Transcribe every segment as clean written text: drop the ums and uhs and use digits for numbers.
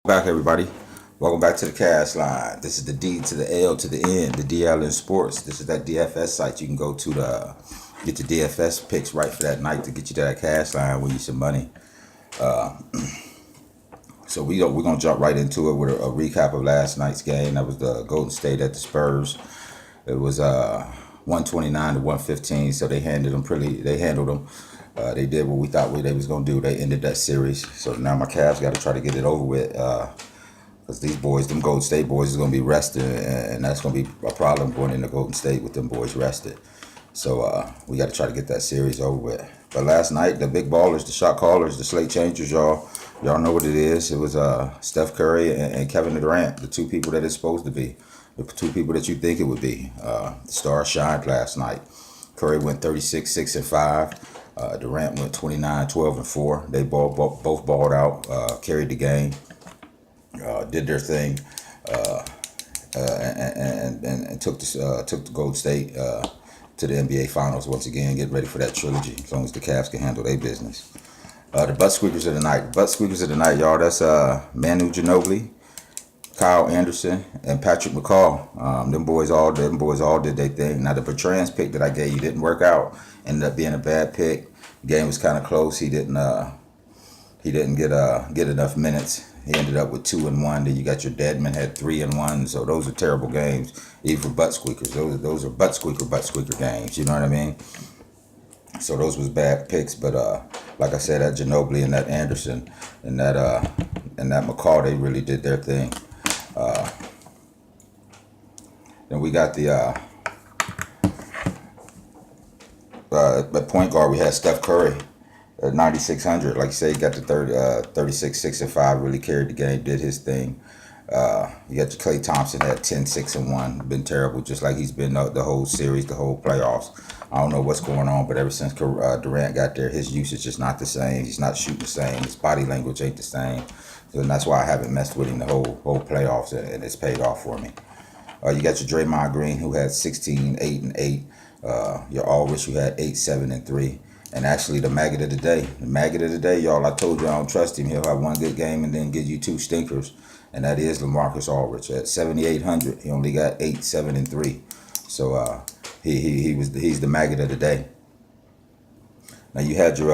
Back, everybody. Welcome back to the Cash Line. This is the D to the L to the N, the DLN Sports. This is that DFS site you can go to get your DFS picks right for that night to get you to that cash line, win you some money. So we're gonna jump right into it with a recap of last night's game. That was the Golden State at the Spurs. It was 129 to 115. So they handled them. They did what we thought they was gonna do. They ended that series. So now my Cavs got to try to get it over with. Because these boys, them Golden State boys, is going to be rested, and that's going to be a problem going into Golden State with them boys rested. So we got to try to get that series over with. But last night, the big ballers, the shot callers, the slate changers, y'all know what it is. It was Steph Curry and Kevin Durant, the two people that it's supposed to be, the two people that you think it would be. The stars shined last night. Curry went 36, 6 and 5. Durant went 29, 12 and 4. They both balled out, carried the game. Did their thing, and took the Golden State to the NBA Finals once again. Get ready for that trilogy as long as the Cavs can handle their business. The butt squeakers of the night. Butt squeakers of the night, y'all. That's Manu Ginobili, Kyle Anderson, and Patrick McCall. Them boys all did their thing. Now the Bertrand's pick that I gave you didn't work out. Ended up being a bad pick. The game was kind of close. He didn't get enough minutes. He ended up with 2 and 1. Then you got your Deadman had 3 and 1. So those are terrible games, even for butt squeakers. Those are butt squeaker games. You know what I mean? So those was bad picks. But like I said, that Ginobili and that Anderson and that McCall, they really did their thing. Then we got the point guard. We had Steph Curry. 9,600, like you say, he got the 36, 6 and 5, really carried the game, did his thing. You got your Klay Thompson had 10, 6 and 1, been terrible, just like he's been the whole series, the whole playoffs. I don't know what's going on, but ever since Durant got there, his usage is not the same. He's not shooting the same. His body language ain't the same. So that's why I haven't messed with him the whole playoffs, and it's paid off for me. You got your Draymond Green, who had 16, 8 and 8. Your Aldridge, who had 8, 7 and 3. And actually, the maggot of the day, y'all, I told you I don't trust him. He'll have one good game and then give you 2 stinkers. And that is LaMarcus Aldridge. At 7,800, he only got 8, 7, and 3. So he's the maggot of the day. Now you had your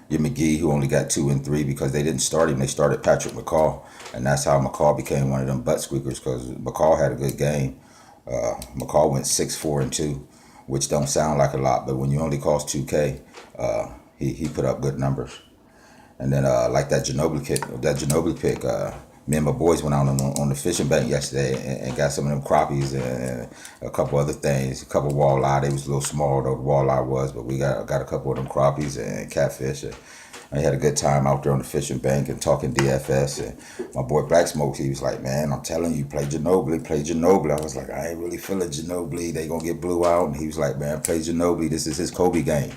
McGee, who only got 2 and 3 because they didn't start him. They started Patrick McCall. And that's how McCall became one of them butt squeakers, because McCall had a good game. McCall went 6, 4, and 2. Which don't sound like a lot, but when you only cost 2K, he put up good numbers. And then like that Ginobili pick, me and my boys went out on the fishing bank yesterday and got some of them crappies and a couple other things, a couple walleye. They was a little small though, the walleye was, but we got a couple of them crappies and catfish. And I had a good time out there on the fishing bank and talking DFS. And my boy Black Smokes, he was like, man, I'm telling you, play Ginobili. I was like, I ain't really feeling Ginobili. They gonna get blew out. And he was like, man, play Ginobili. This is his Kobe game.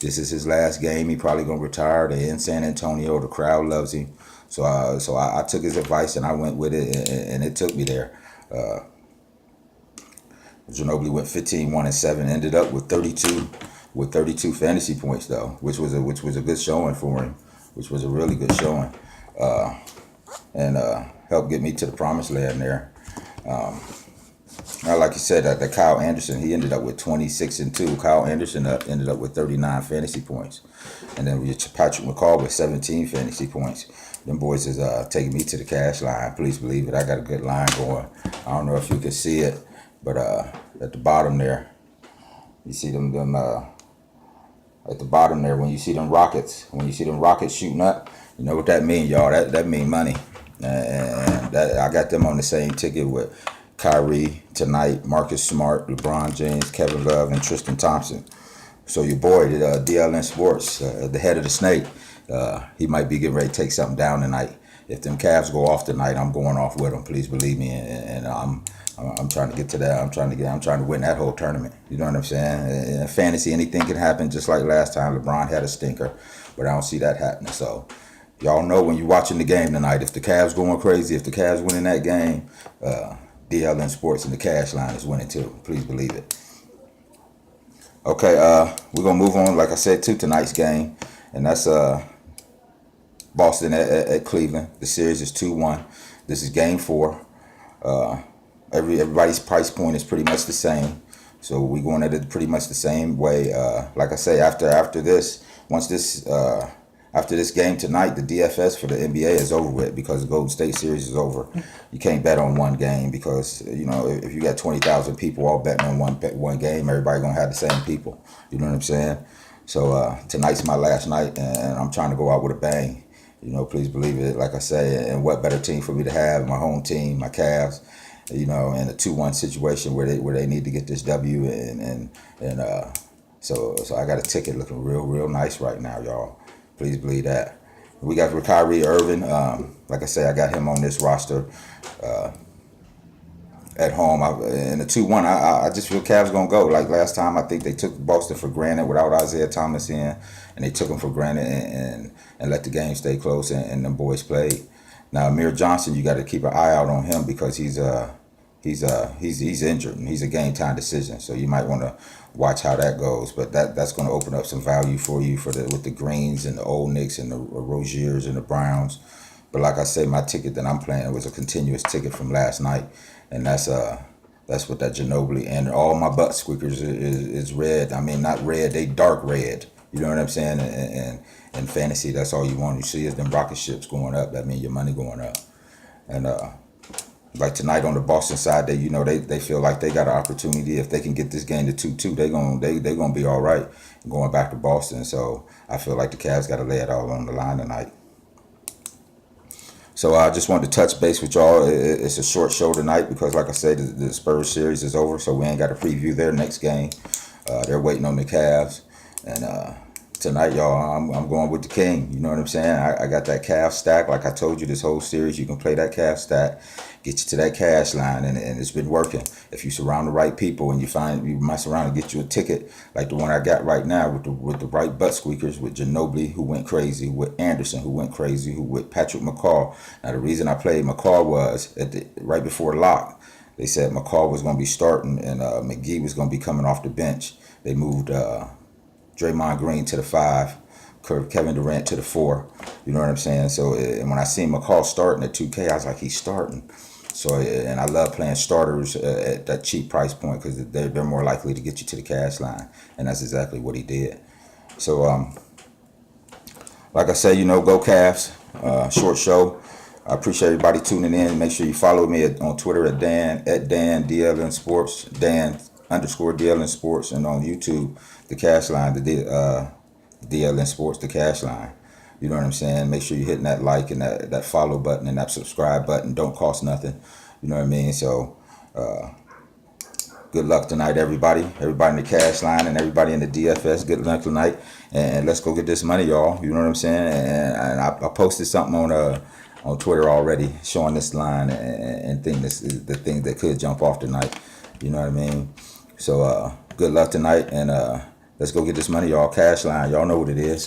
This is his last game. He probably gonna retire. They're in San Antonio. The crowd loves him. So I took his advice and I went with it, and it took me there. Ginobili went 15, 1 and 7, ended up with 32 fantasy points though, which was a good showing for him, which was a really good showing, and helped get me to the promised land there. Now, like you said, the Kyle Anderson, he ended up with 26 and 2. Kyle Anderson ended up with 39 fantasy points, and then Patrick McCall with 17 fantasy points. Them boys is taking me to the cash line. Please believe it. I got a good line going. I don't know if you can see it, but at the bottom there, you see them at the bottom there, when you see them rockets shooting up, you know what that mean, y'all. That mean money. And that I got them on the same ticket with Kyrie tonight, Marcus Smart, LeBron James, Kevin Love, and Tristan Thompson. So your boy, the DLN Sports, the head of the snake, he might be getting ready to take something down tonight. If them Cavs go off tonight, I'm going off with them. Please believe me, and I'm trying to get to that. I'm trying to win that whole tournament. You know what I'm saying? In fantasy, anything can happen. Just like last time, LeBron had a stinker, but I don't see that happening. So y'all know when you're watching the game tonight, if the Cavs going crazy, if the Cavs winning that game, DLN Sports and the cash line is winning too. Please believe it. Okay, we're gonna move on, like I said, to tonight's game, and that's Boston at Cleveland. The series is 2-1. This is game 4. Everybody's price point is pretty much the same, so we going at it pretty much the same way. Like I say, after this, after this game tonight, the DFS for the NBA is over with because the Golden State series is over. You can't bet on one game because if you got 20,000 people all betting on one game, everybody gonna have the same people. You know what I'm saying? So tonight's my last night, and I'm trying to go out with a bang. Please believe it. Like I say, and what better team for me to have? My home team, my Cavs. In a 2-1 situation where they need to get this W, so I got a ticket looking real nice right now, y'all. Please believe that. We got Kyrie Irving. Like I say, I got him on this roster at home. In the 2-1, I just feel Cavs gonna go. Like last time, I think they took Boston for granted without Isaiah Thomas in, and they took him for granted and let the game stay close, and them boys played. Now, Amir Johnson, you got to keep an eye out on him because he's injured and he's a game time decision. So you might want to watch how that goes. But that's going to open up some value for you with the Greens and the Old Knicks and the Roziers and the Browns. But like I say, my ticket that I'm playing was a continuous ticket from last night, and that's with that Ginobili, and all my butt squeakers is red. I mean, not red, they dark red. You know what I'm saying? And in fantasy, that's all you want to see is them rocket ships going up. That means your money going up. And like tonight on the Boston side, they feel like they got an opportunity. If they can get this game to 2-2, they gonna be all right going back to Boston. So I feel like the Cavs got to lay it all on the line tonight. So I just wanted to touch base with y'all. It's a short show tonight because, like I said, the Spurs series is over, so we ain't got to preview their next game. They're waiting on the Cavs. And tonight, y'all, I'm going with the King. You know what I'm saying? I got that Cavs stack. Like I told you, this whole series, you can play that Cavs stack, get you to that cash line, and it's been working. If you surround the right people and you mess around and get you a ticket like the one I got right now with the right butt squeakers, with Ginobili, who went crazy, with Anderson, who went crazy, with Patrick McCaw. Now, the reason I played McCaw was right before lock. They said McCaw was going to be starting and McGee was going to be coming off the bench. They moved Draymond Green to the 5, Kevin Durant to the 4. You know what I'm saying? So, and when I seen McCall starting at 2K, I was like, he's starting. So, and I love playing starters at that cheap price point because they're more likely to get you to the cash line, and that's exactly what he did. So, like I say, go Cavs. Short show. I appreciate everybody tuning in. Make sure you follow me on Twitter at Dan dlnsports, Dan_dlnsports, and on YouTube, the Cash Line, the DLN Sports, the Cash Line. You know what I'm saying? Make sure you're hitting that like and that follow button and that subscribe button. Don't cost nothing. You know what I mean? So, good luck tonight, everybody. Everybody in the Cash Line and everybody in the DFS. Good luck tonight, and let's go get this money, y'all. You know what I'm saying? And I posted something on Twitter already showing this line and think this is the thing that could jump off tonight. You know what I mean? So good luck tonight, and let's go get this money, y'all. Cash Line, y'all know what it is.